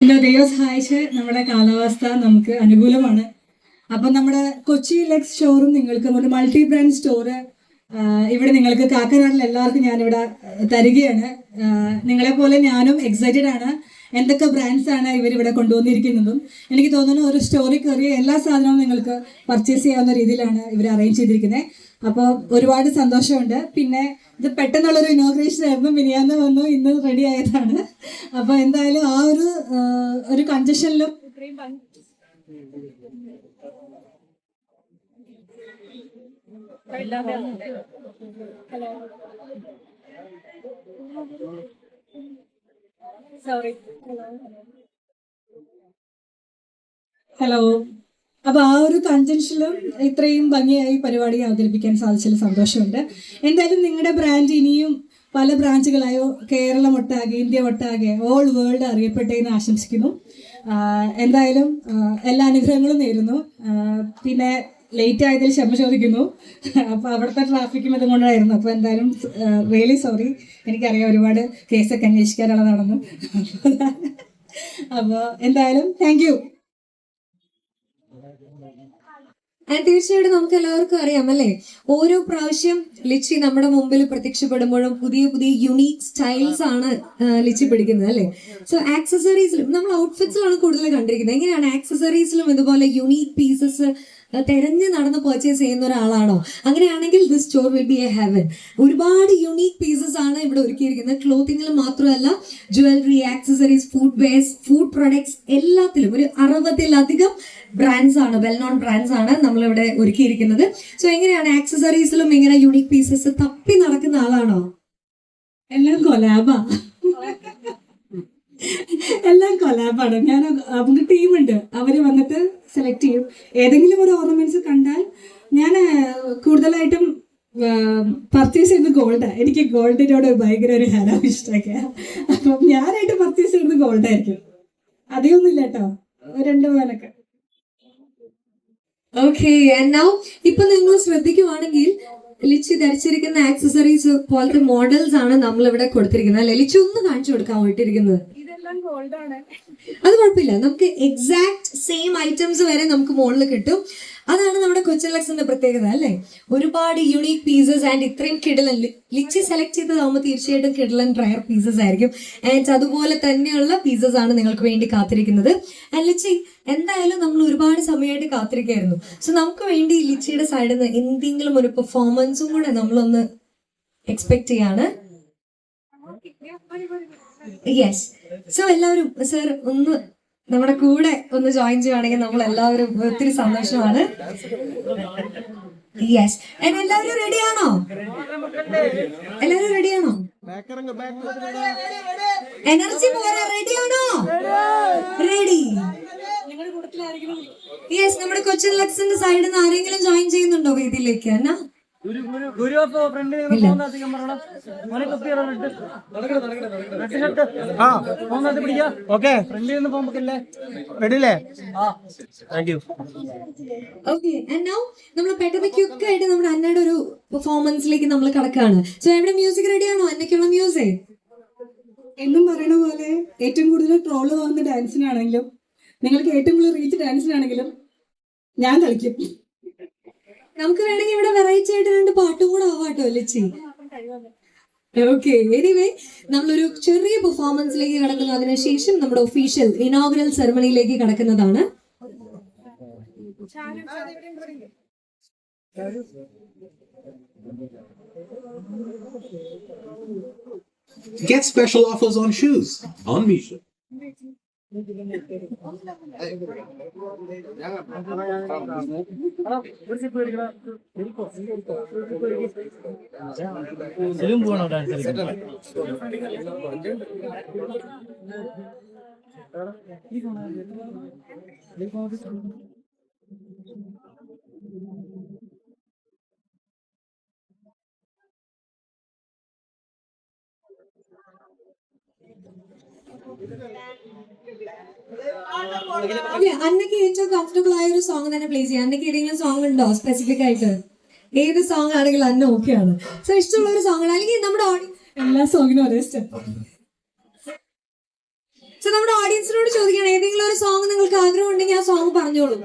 ദൈവം സഹായിച്ച് നമ്മുടെ കാലാവസ്ഥ നമുക്ക് അനുകൂലമാണ്. അപ്പം നമ്മുടെ കൊച്ചി ലെക്സ് ഷോറും നിങ്ങൾക്ക് ഒരു മൾട്ടി ബ്രാൻഡ് സ്റ്റോറ് ഇവിടെ നിങ്ങൾക്ക് കാക്കനാടിൽ എല്ലാവർക്കും ഞാനിവിടെ തരികയാണ്. നിങ്ങളെപ്പോലെ ഞാനും എക്സൈറ്റഡ് ആണ്. എന്തൊക്കെ ബ്രാൻഡ്സ് ആണ് ഇവരിവിടെ കൊണ്ടുവന്നിരിക്കുന്നതും എനിക്ക് തോന്നുന്നു ഒരു സ്റ്റോറിൽ കയറിയ എല്ലാ സാധനവും നിങ്ങൾക്ക് പർച്ചേസ് ചെയ്യാവുന്ന രീതിയിലാണ് ഇവർ അറേഞ്ച് ചെയ്തിരിക്കുന്നത്. അപ്പോൾ ഒരുപാട് സന്തോഷമുണ്ട്. പിന്നെ ഇത് പെട്ടെന്നുള്ളൊരു ഇനോഗ്രേഷൻ ആയിരുന്നു, മിനിയാന്ന് വന്നു, ഇന്ന് റെഡി ആയതാണ്. അപ്പോൾ എന്തായാലും ആ ഒരു കൺജഷനിലും ഹലോ. അപ്പൊ ആ ഒരു കൺജൻഷനിലും ഇത്രയും ഭംഗിയായി പരിപാടി അവതരിപ്പിക്കാൻ സാധിച്ചതിൽ സന്തോഷമുണ്ട്. എന്തായാലും നിങ്ങളുടെ ബ്രാൻഡ് ഇനിയും പല ബ്രാഞ്ചുകളായോ കേരളം ഒട്ടാകെ, ഇന്ത്യ ഒട്ടാകെ, ഓൾ വേൾഡ് അറിയപ്പെട്ടെന്ന് ആശംസിക്കുന്നു. എന്തായാലും എല്ലാ അനുഗ്രഹങ്ങളും നേരുന്നു. പിന്നെ ലേറ്റ് ആയതിൽ ക്ഷമ ചോദിക്കുന്നു. അപ്പോൾ അവിടുത്തെ ട്രാഫിക്കും ഇതുകൊണ്ടായിരുന്നു. അപ്പോൾ എന്തായാലും റിയലി സോറി. എനിക്കറിയാം ഒരുപാട് കേസൊക്കെ അന്വേഷിക്കാനുള്ളതാണെന്ന്. അപ്പോൾ എന്തായാലും താങ്ക് യു. തീർച്ചയായിട്ടും നമുക്ക് എല്ലാവർക്കും അറിയാം അല്ലേ, ഓരോ പ്രാവശ്യം ലിച്ചി നമ്മുടെ മുമ്പിൽ പ്രത്യക്ഷപ്പെടുമ്പോഴും പുതിയ പുതിയ യുണീക് സ്റ്റൈൽസ് ആണ് ലിച്ചി പിടിക്കുന്നത് അല്ലേ. സോ ആക്സസറീസിലും നമ്മൾ ഔട്ട്ഫിറ്റ്സിലാണ് കൂടുതൽ കണ്ടിരിക്കുന്നത്. എങ്ങനെയാണ് ആക്സസറീസിലും ഇതുപോലെ യുണീക് പീസസ് തെരഞ്ഞു നടന്ന് പർച്ചേസ് ചെയ്യുന്ന ഒരാളാണോ? അങ്ങനെയാണെങ്കിൽ this store will be a heaven. ഒരുപാട് യുണീക് പീസസ് ആണ് ഇവിടെ ഒരുക്കിയിരിക്കുന്നത്. ക്ലോത്തിങ്ങിൽ മാത്രമല്ല, jewellery, accessories, food wares, food products എല്ലാത്തിലും ഒരു 60-ലധികം ബ്രാൻഡ്സ് ആണ്, വെൽ നോൺ ബ്രാൻഡ്സ് ആണ് നമ്മളിവിടെ ഒരുക്കിയിരിക്കുന്നത്. സോ എങ്ങനെയാണ് ആക്സസറീസിലും ഇങ്ങനെ യുണീക് പീസസ് തപ്പി നടക്കുന്ന ആളാണോ? എല്ലാം കൊലാബാ, എല്ലാം കൊലാബാണ്. നമുക്ക് ടീമുണ്ട്, അവര് വന്നിട്ട് സെലക്ട് ചെയ്യും. ഏതെങ്കിലും ഒരു ഓർണമെന്റ്സ് കണ്ടാൽ ഞാൻ കൂടുതലായിട്ടും പർച്ചേസ് ചെയ്യുന്നത് ഗോൾഡാണ്. എനിക്ക് ഗോൾഡിനോട് ഭയങ്കര ഒരു ഹരം ഇഷ്ടമൊക്കെ. അപ്പം ഞാനായിട്ട് പർച്ചേസ് ചെയ്യുന്നത് ഗോൾഡായിരിക്കും. അധികമൊന്നുമില്ല കേട്ടോ, 2 പവനൊക്കെ. ഓക്കെ, ഇപ്പൊ നിങ്ങൾ ശ്രദ്ധിക്കുവാണെങ്കിൽ ലിച്ചി ധരിച്ചിരിക്കുന്ന ആക്സസറീസ് പോലത്തെ മോഡൽസ് ആണ് നമ്മൾ ഇവിടെ കൊടുത്തിരിക്കുന്നത് അല്ലെ. ലിച്ചി ഒന്ന് കാണിച്ചു കൊടുക്കാൻ പോയിട്ടിരിക്കുന്നത്. അത് കുഴപ്പമില്ല, നമുക്ക് എക്സാക്ട് സെയിം ഐറ്റംസ് വരെ നമുക്ക് മുകളിൽ കിട്ടും. അതാണ് നമ്മുടെ കൊച്ചിൻ ലക്സിന്റെ പ്രത്യേകത അല്ലേ. ഒരുപാട് യുണീക് പീസസ് ആൻഡ് ഇത്രയും കിടലൻ ലിച്ചി സെലക്ട് ചെയ്തതാകുമ്പോൾ തീർച്ചയായിട്ടും കിടലൻ റയർ പീസസ് ആയിരിക്കും. ആൻഡ് അതുപോലെ തന്നെയുള്ള പീസസ് ആണ് നിങ്ങൾക്ക് വേണ്ടി കാത്തിരിക്കുന്നത്. ആൻഡ് ലിച്ചി എന്തായാലും നമ്മൾ ഒരുപാട് സമയമായിട്ട് കാത്തിരിക്കായിരുന്നു. സോ നമുക്ക് വേണ്ടി ലിച്ചിയുടെ സൈഡിൽ നിന്ന് എന്തെങ്കിലും ഒരു പെർഫോമൻസും കൂടെ നമ്മളൊന്ന് എക്സ്പെക്ട് ചെയ്യാണ്. യെസ്. സോ എല്ലാവരും സർ ഒന്ന് നമ്മുടെ കൂടെ ഒന്ന് ജോയിൻ ചെയ്യുവാണെങ്കിൽ നമ്മൾ എല്ലാവരും ഒത്തിരി സന്തോഷമാണ്. യെസ്. എല്ലാവരും റെഡിയാണോ? എല്ലാവരും റെഡിയാണോ? എനർജി പോരാ, റെഡിയാണോ? റെഡി. യെസ്. നമ്മുടെ കൊച്ചിൻ ലക്സിന്റെ സൈഡിൽ നിന്ന് ആരെങ്കിലും ജോയിൻ ചെയ്യുന്നുണ്ടോ വേദിയിലേക്ക്? എന്നാ നമ്മൾ പെട്ടെന്ന് ക്വിക്ക് ആയിട്ട് നമ്മുടെ അന്നയുടെ ഒരു പെർഫോമൻസിലേക്ക് നമ്മൾ കടക്കാണ്. സോ എവിടെ മ്യൂസിക് റെഡിയാണോ? അന്നയ്ക്കുള്ള മ്യൂസിക് എന്നും പറയണ പോലെ ഏറ്റവും കൂടുതൽ ട്രോള് പോകുന്ന ഡാൻസിനാണെങ്കിലും നിങ്ങൾക്ക് ഏറ്റവും കൂടുതൽ റീച്ച് ഡാൻസിനാണെങ്കിലും ഞാൻ കളിക്കും. നമുക്ക് വേണമെങ്കിൽ ഇവിടെ വെറൈറ്റി ആയിട്ട് 2 പാട്ടും കൂടെ ആവാട്ടോ ലിച്ചി. ഓക്കെ, എനിവേ നമ്മളൊരു ചെറിയ പെർഫോമൻസിലേക്ക് കടക്കുന്നു. അതിനുശേഷം നമ്മുടെ ഒഫീഷ്യൽ ഇനോഗ്രൽ സെറമണിയിലേക്ക് കടക്കുന്നതാണ്. Get special offers on shoes on Misha. അന്നയ്ക്ക് ഏറ്റവും കംഫർട്ടബിൾ ആയ ഒരു സോങ് തന്നെ പ്ലേ ചെയ്യാം. അന്നയ്ക്ക് ഏതെങ്കിലും സോങ് ഉണ്ടോ സ്പെസിഫിക് ആയിട്ട്? ഏത് സോങ് ആണെങ്കിലും അന്ന ഓക്കെയാണ്. സോ ഇഷ്ടമുള്ള ഒരു സോങ്, അല്ലെങ്കിൽ നമ്മുടെ എല്ലാ സോങ്ങിനും ഒരേ സ്റ്റെപ്പ്. സോ നമ്മുടെ ഓഡിയൻസിനോട് ചോദിക്കണം, ഏതെങ്കിലും ഒരു സോങ് നിങ്ങൾക്ക് ആഗ്രഹം ഉണ്ടെങ്കിൽ ആ സോങ് പറഞ്ഞോളൂ.